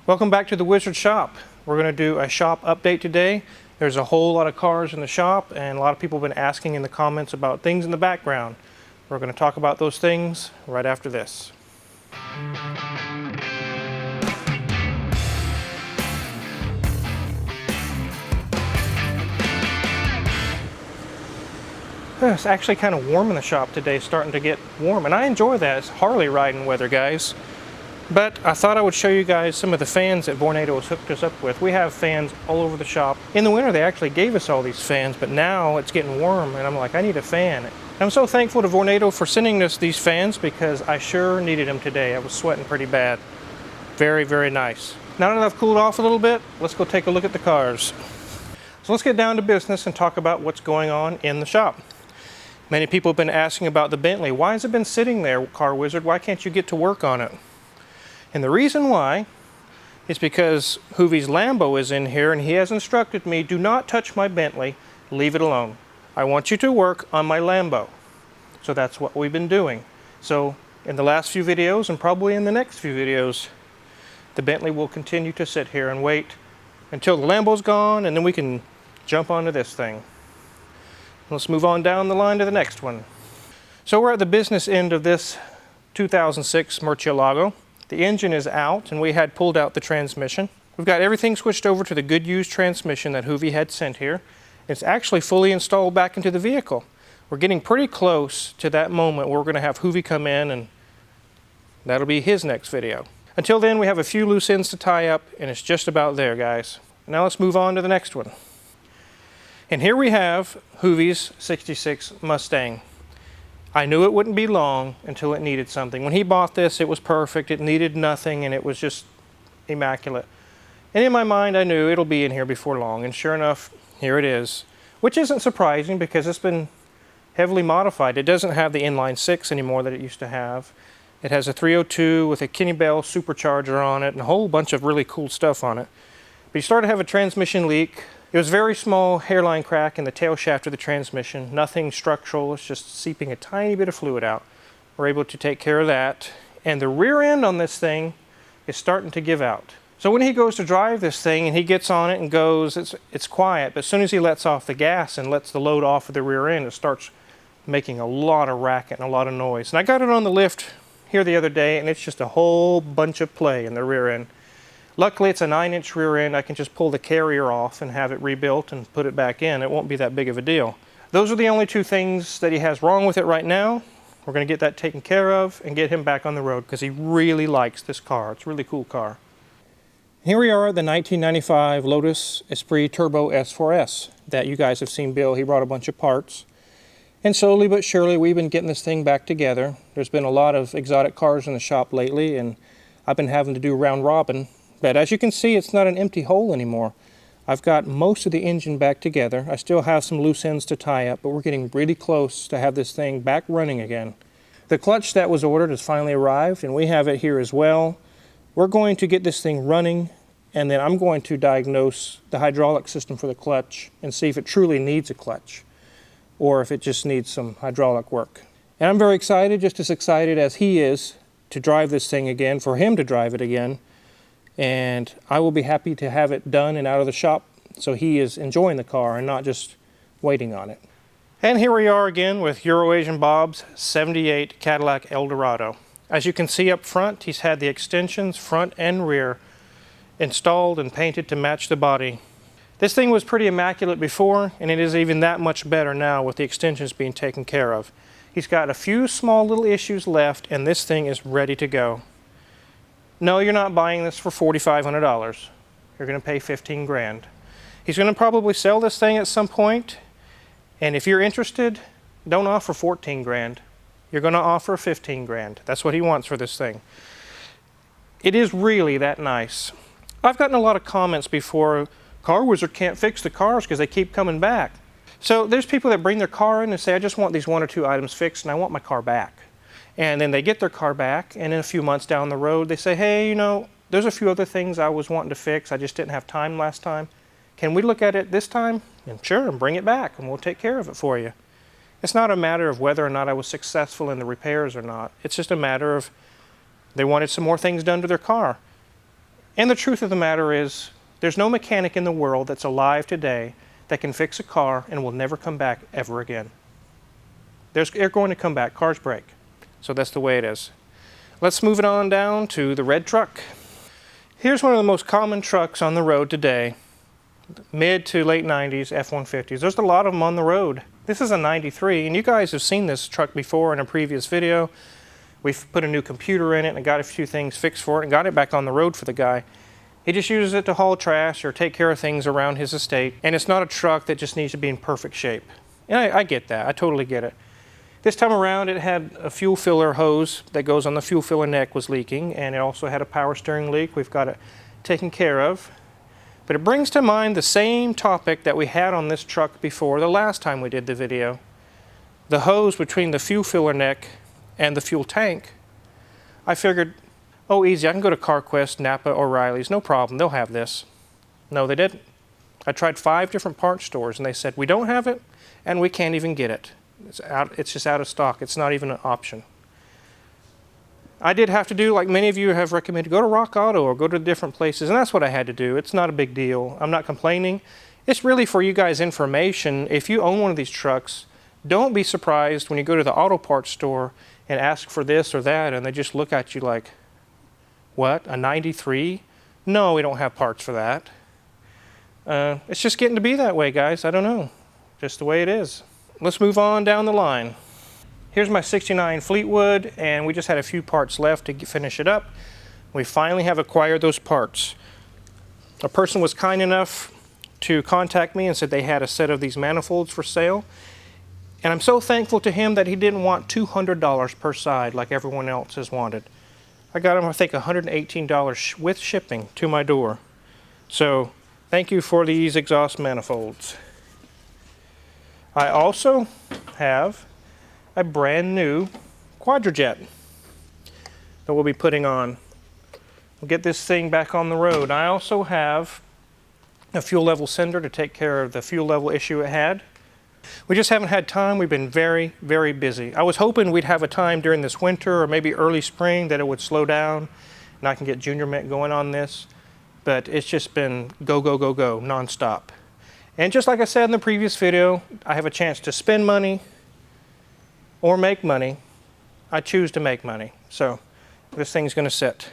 Welcome back to the Wizard Shop. We're going to do a shop update today. There's a whole lot of cars in the shop and a lot of people have been asking in the comments about things in the background. We're going to talk about those things right after this. It's actually kind of warm in the shop today, starting to get warm, and I enjoy that. It's Harley riding weather, guys. But I thought I would show you guys some of the fans that Vornado has hooked us up with. We have fans all over the shop. In the winter, they actually gave us all these fans, but now it's getting warm, and I'm like, I need a fan. And I'm so thankful to Vornado for sending us these fans because I sure needed them today. I was sweating pretty bad. Very, very nice. Now that I've cooled off a little bit, let's go take a look at the cars. So let's get down to business and talk about what's going on in the shop. Many people have been asking about the Bentley. Why has it been sitting there, Car Wizard? Why can't you get to work on it? And the reason why is because Hoovie's Lambo is in here and he has instructed me, do not touch my Bentley, leave it alone. I want you to work on my Lambo. So that's what we've been doing. So in the last few videos and probably in the next few videos, the Bentley will continue to sit here and wait until the Lambo's gone, and then we can jump onto this thing. Let's move on down the line to the next one. So we're at the business end of this 2006 Murcielago. The engine is out and we had pulled out the transmission. We've got everything switched over to the good used transmission that Hoovie had sent here. It's actually fully installed back into the vehicle. We're getting pretty close to that moment where we're going to have Hoovie come in, and that'll be his next video. Until then, we have a few loose ends to tie up and it's just about there, guys. Now let's move on to the next one. And here we have Hoovie's 66 Mustang. I knew it wouldn't be long until it needed something. When he bought this, it was perfect. It needed nothing and it was just immaculate. And in my mind, I knew it'll be in here before long. And sure enough, here it is. Which isn't surprising because it's been heavily modified. It doesn't have the inline 6 anymore that it used to have. It has a 302 with a Kenny Bell supercharger on it and a whole bunch of really cool stuff on it. But he started to have a transmission leak. It was a very small hairline crack in the tail shaft of the transmission. Nothing structural, it's just seeping a tiny bit of fluid out. We're able to take care of that. And the rear end on this thing is starting to give out. So when he goes to drive this thing and he gets on it and goes, it's quiet, but as soon as he lets off the gas and lets the load off of the rear end, it starts making a lot of racket and a lot of noise. And I got it on the lift here the other day and it's just a whole bunch of play in the rear end. Luckily, it's a 9-inch rear end. I can just pull the carrier off and have it rebuilt and put it back in. It won't be that big of a deal. Those are the only two things that he has wrong with it right now. We're going to get that taken care of and get him back on the road because he really likes this car. It's a really cool car. Here we are at the 1995 Lotus Esprit Turbo S4S that you guys have seen Bill. He brought a bunch of parts. And slowly but surely, we've been getting this thing back together. There's been a lot of exotic cars in the shop lately, and I've been having to do round robin. But as you can see, it's not an empty hole anymore. I've got most of the engine back together. I still have some loose ends to tie up, but we're getting really close to have this thing back running again. The clutch that was ordered has finally arrived, and we have it here as well. We're going to get this thing running, and then I'm going to diagnose the hydraulic system for the clutch and see if it truly needs a clutch or if it just needs some hydraulic work. And I'm very excited, just as excited as he is, to drive this thing again, for him to drive it again. And I will be happy to have it done and out of the shop so he is enjoying the car and not just waiting on it. And here we are again with Euroasian Bob's 78 Cadillac Eldorado. As you can see up front, he's had the extensions front and rear installed and painted to match the body. This thing was pretty immaculate before, and it is even that much better now with the extensions being taken care of. He's got a few small little issues left and this thing is ready to go. No, you're not buying this for $4,500. You're going to pay 15 grand. He's going to probably sell this thing at some point, and if you're interested, don't offer 14 grand. You're going to offer 15 grand. That's what he wants for this thing. It is really that nice. I've gotten a lot of comments before, Car Wizard can't fix the cars because they keep coming back. So there's people that bring their car in and say, I just want these 1 or 2 items fixed and I want my car back. And then they get their car back, and in a few months down the road, they say, hey, you know, there's a few other things I was wanting to fix. I just didn't have time last time. Can we look at it this time? And sure, and bring it back, and we'll take care of it for you. It's not a matter of whether or not I was successful in the repairs or not. It's just a matter of they wanted some more things done to their car. And the truth of the matter is, there's no mechanic in the world that's alive today that can fix a car and will never come back ever again. They're going to come back. Cars break. So that's the way it is. Let's move it on down to the red truck. Here's one of the most common trucks on the road today. Mid to late 90s F-150s. There's a lot of them on the road. This is a 93, and you guys have seen this truck before in a previous video. We've put a new computer in it and got a few things fixed for it and got it back on the road for the guy. He just uses it to haul trash or take care of things around his estate, and it's not a truck that just needs to be in perfect shape. And I get that. I totally get it. This time around, it had a fuel filler hose that goes on the fuel filler neck was leaking, and it also had a power steering leak. We've got it taken care of. But it brings to mind the same topic that we had on this truck before the last time we did the video. The hose between the fuel filler neck and the fuel tank. I figured, oh easy, I can go to CarQuest, Napa, or O'Reilly's, no problem, they'll have this. No, they didn't. I tried 5 different parts stores and they said, we don't have it and we can't even get it. It's just out of stock, it's not even an option. I did have to do, like many of you have recommended, go to Rock Auto or go to different places, and that's what I had to do. It's not a big deal. I'm not complaining. It's really for you guys information. If you own one of these trucks, don't be surprised when you go to the auto parts store and ask for this or that, and they just look at you like, what, a 93? No, we don't have parts for that. It's just getting to be that way, guys. I don't know. Just the way it is. Let's move on down the line. Here's my 69 Fleetwood, and we just had a few parts left to finish it up. We finally have acquired those parts. A person was kind enough to contact me and said they had a set of these manifolds for sale. And I'm so thankful to him that he didn't want $200 per side like everyone else has wanted. I got him, I think, $118 with shipping to my door. So thank you for these exhaust manifolds. I also have a brand new Quadrajet that we'll be putting on. We'll get this thing back on the road. I also have a fuel level sender to take care of the fuel level issue it had. We just haven't had time. We've been very, very busy. I was hoping we'd have a time during this winter or maybe early spring that it would slow down and I can get Junior Mint going on this. But it's just been go, go, go, go, nonstop. And just like I said in the previous video, I have a chance to spend money or make money. I choose to make money. So this thing's going to sit.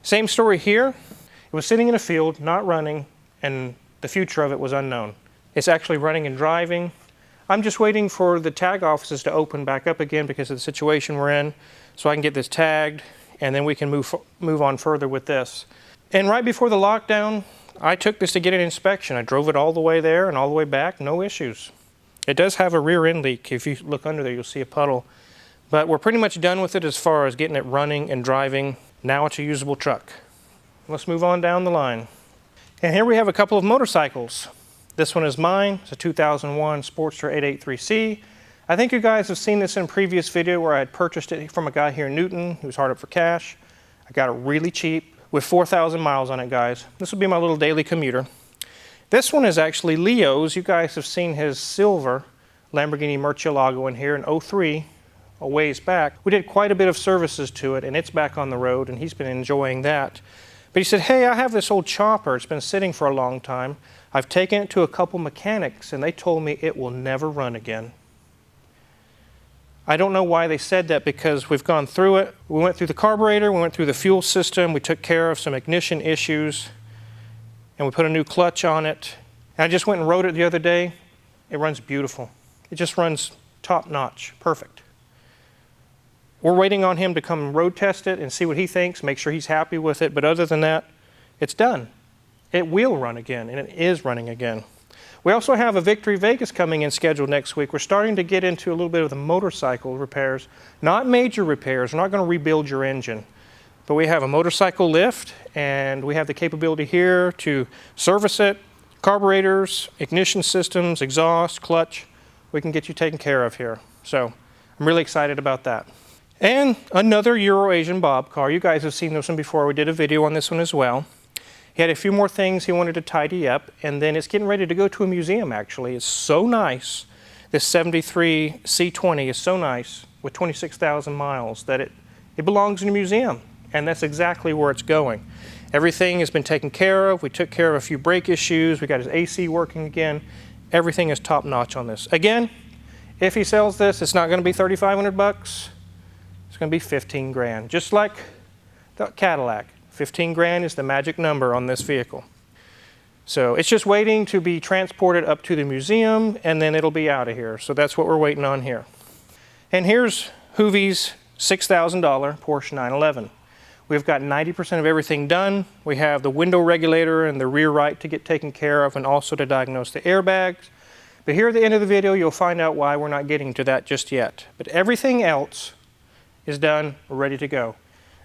Same story here. It was sitting in a field, not running, and the future of it was unknown. It's actually running and driving. I'm just waiting for the tag offices to open back up again because of the situation we're in, so I can get this tagged, and then we can move on further with this. And right before the lockdown, I took this to get an inspection. I drove it all the way there and all the way back, no issues. It does have a rear end leak. If you look under there, you'll see a puddle. But we're pretty much done with it as far as getting it running and driving. Now it's a usable truck. Let's move on down the line. And here we have a couple of motorcycles. This one is mine. It's a 2001 Sportster 883C. I think you guys have seen this in a previous video where I had purchased it from a guy here in Newton who was hard up for cash. I got it really cheap with 4,000 miles on it, guys. This will be my little daily commuter. This one is actually Leo's. You guys have seen his silver Lamborghini Murcielago in here in 03, a ways back. We did quite a bit of services to it, and it's back on the road, and he's been enjoying that. But he said, hey, I have this old chopper. It's been sitting for a long time. I've taken it to a couple mechanics, and they told me it will never run again. I don't know why they said that, because we've gone through it. We went through the carburetor, we went through the fuel system, we took care of some ignition issues, and we put a new clutch on it. And I just went and rode it the other day. It runs beautiful. It just runs top notch, perfect. We're waiting on him to come road test it and see what he thinks, make sure he's happy with it. But other than that, it's done. It will run again, and it is running again. We also have a Victory Vegas coming in scheduled next week. We're starting to get into a little bit of the motorcycle repairs, not major repairs. We're not going to rebuild your engine. But we have a motorcycle lift, and we have the capability here to service it, carburetors, ignition systems, exhaust, clutch. We can get you taken care of here. So I'm really excited about that. And another Euro-Asian Bob car. You guys have seen this one before. We did a video on this one as well. He had a few more things he wanted to tidy up, and then it's getting ready to go to a museum, actually. It's so nice. This 73 C20 is so nice with 26,000 miles that it belongs in a museum. And that's exactly where it's going. Everything has been taken care of. We took care of a few brake issues. We got his AC working again. Everything is top notch on this. Again, if he sells this, it's not going to be 3,500 bucks. It's going to be 15 grand. Just like the Cadillac. 15 grand is the magic number on this vehicle. So it's just waiting to be transported up to the museum, and then it'll be out of here. So that's what we're waiting on here. And here's Hoovie's $6,000 Porsche 911. We've got 90% of everything done. We have the window regulator and the rear right to get taken care of, and also to diagnose the airbags. But here at the end of the video, you'll find out why we're not getting to that just yet. But everything else is done, ready to go.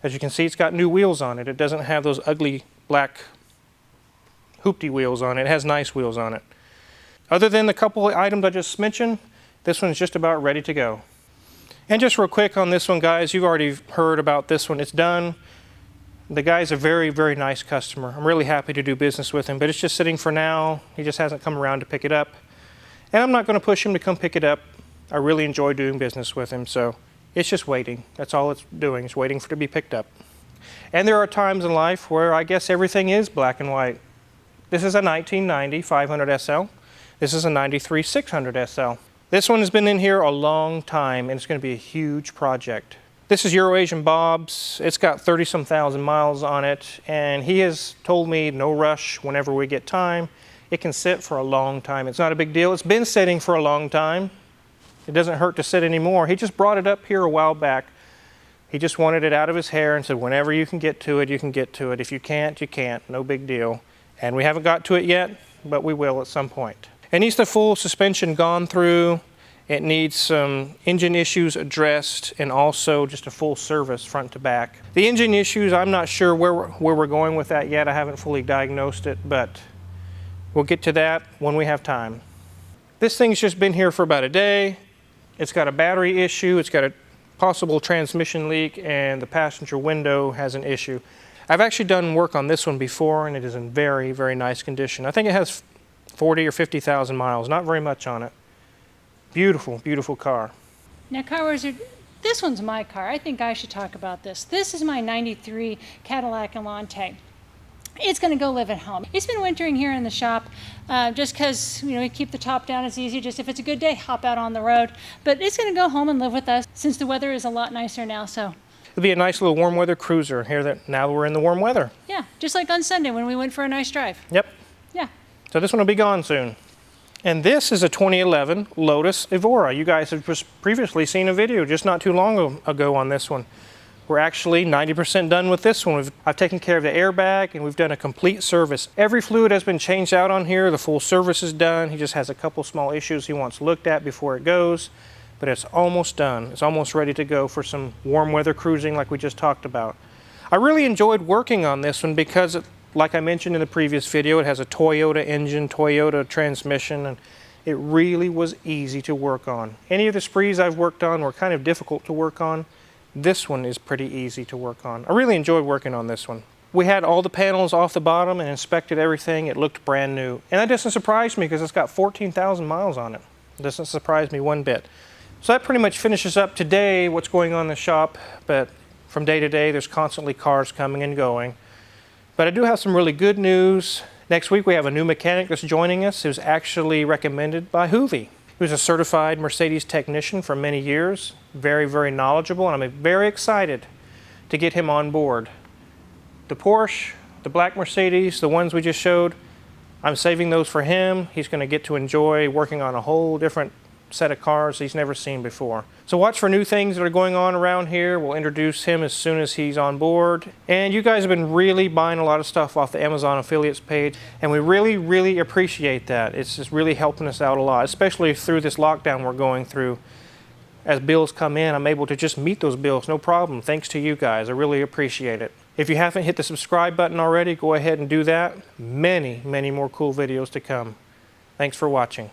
As you can see, it's got new wheels on it. It doesn't have those ugly black hoopty wheels on it. It has nice wheels on it. Other than the couple of items I just mentioned, this one's just about ready to go. And just real quick on this one, guys, you've already heard about this one. It's done. The guy's a very, very nice customer. I'm really happy to do business with him, but it's just sitting for now. He just hasn't come around to pick it up. And I'm not going to push him to come pick it up. I really enjoy doing business with him, so it's just waiting. That's all it's doing, is waiting for it to be picked up. And there are times in life where I guess everything is black and white. This is a 1990 500 SL. This is a 93 600 SL. This one has been in here a long time, and it's going to be a huge project. This is Eurasian Bob's. It's got 30-some thousand miles on it, and he has told me no rush whenever we get time. It can sit for a long time. It's not a big deal. It's been sitting for a long time. It doesn't hurt to sit anymore. He just brought it up here a while back. He just wanted it out of his hair and said, whenever you can get to it, you can get to it. If you can't, you can't. No big deal. And we haven't got to it yet, but we will at some point. It needs the full suspension gone through. It needs some engine issues addressed, and also just a full service front to back. The engine issues, I'm not sure where we're going with that yet. I haven't fully diagnosed it, but we'll get to that when we have time. This thing's just been here for about a day. It's got a battery issue. It's got a possible transmission leak, and the passenger window has an issue. I've actually done work on this one before, and it is in very, very nice condition. I think it has 40 or 50,000 miles, not very much on it. Beautiful, beautiful car. Now, Car Wizard, this one's my car. I think I should talk about this. This is my 93 Cadillac Allante. It's going to go live at home. It's been wintering here in the shop just because, we keep the top down. It's easier. Just if it's a good day, hop out on the road. But it's going to go home and live with us since the weather is a lot nicer now, so. It'll be a nice little warm weather cruiser here that now we're in the warm weather. Yeah, just like on Sunday when we went for a nice drive. Yep. Yeah. So this one will be gone soon. And this is a 2011 Lotus Evora. You guys have just previously seen a video just not too long ago on this one. We're actually 90% done with this one. I've taken care of the airbag, and we've done a complete service. Every fluid has been changed out on here. The full service is done. He just has a couple small issues he wants looked at before it goes. But it's almost done. It's almost ready to go for some warm weather cruising like we just talked about. I really enjoyed working on this one because, like I mentioned in the previous video, it has a Toyota engine, Toyota transmission, and it really was easy to work on. Any of the sprees I've worked on were kind of difficult to work on. This one is pretty easy to work on. I really enjoyed working on this one. We had all the panels off the bottom and inspected everything. It looked brand new. And that doesn't surprise me because it's got 14,000 miles on it. It doesn't surprise me one bit. So that pretty much finishes up today what's going on in the shop, but from day to day there's constantly cars coming and going. But I do have some really good news. Next week we have a new mechanic that's joining us who's actually recommended by Hoovie. He was a certified Mercedes technician for many years, very, very knowledgeable, and I'm very excited to get him on board. The Porsche, the black Mercedes, the ones we just showed, I'm saving those for him. He's going to get to enjoy working on a whole different set of cars he's never seen before. So watch for new things that are going on around here. We'll introduce him as soon as he's on board. And you guys have been really buying a lot of stuff off the Amazon affiliates page, and we really, really appreciate that. It's just really helping us out a lot, especially through this lockdown we're going through. As bills come in, I'm able to just meet those bills, no problem, thanks to you guys. I really appreciate it. If you haven't hit the subscribe button already, go ahead and do that. Many, many more cool videos to come. Thanks for watching.